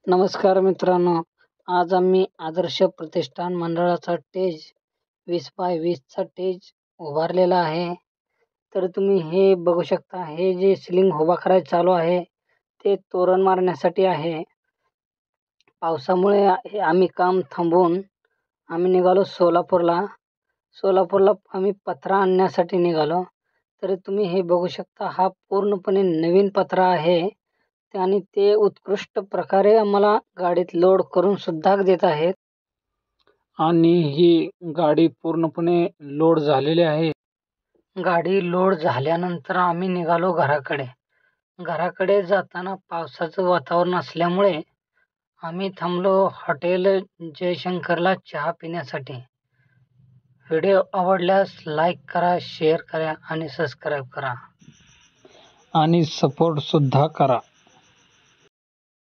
नमस्कार मित्रांनो, आज आम्ही आदर्श प्रतिष्ठान मंडळाचा टेज 20x20 टेज उभारलेला आहे. तर तुम्ही हे बघू शकता, हे जे सिलिंग उभा करायचं चालू आहे ते तोरण मारण्यासाठी आहे. पावसामुळे हे आम्ही काम थांबवून आम्ही निघालो सोलापूरला. आम्ही पत्रा आणण्यासाठी निघालो. तर तुम्ही हे बघू शकता, हा पूर्णपणे नवीन पत्रा आहे आणि ते उत्कृष्ट प्रकारे आम्हाला गाडीत लोड करून सुद्धा देत आहेत. आणि ही गाडी पूर्णपणे लोड झालेली आहे. गाडी लोड झाल्यानंतर आम्ही निघालो घराकडे. घराकडे जाताना पावसाचं वातावरण असल्यामुळे आम्ही थांबलो हॉटेल जयशंकरला चहा पिण्यासाठी. व्हिडिओ आवडल्यास लाईक करा, शेअर करा आणि सबस्क्राईब करा आणि सपोर्ट सुद्धा करा.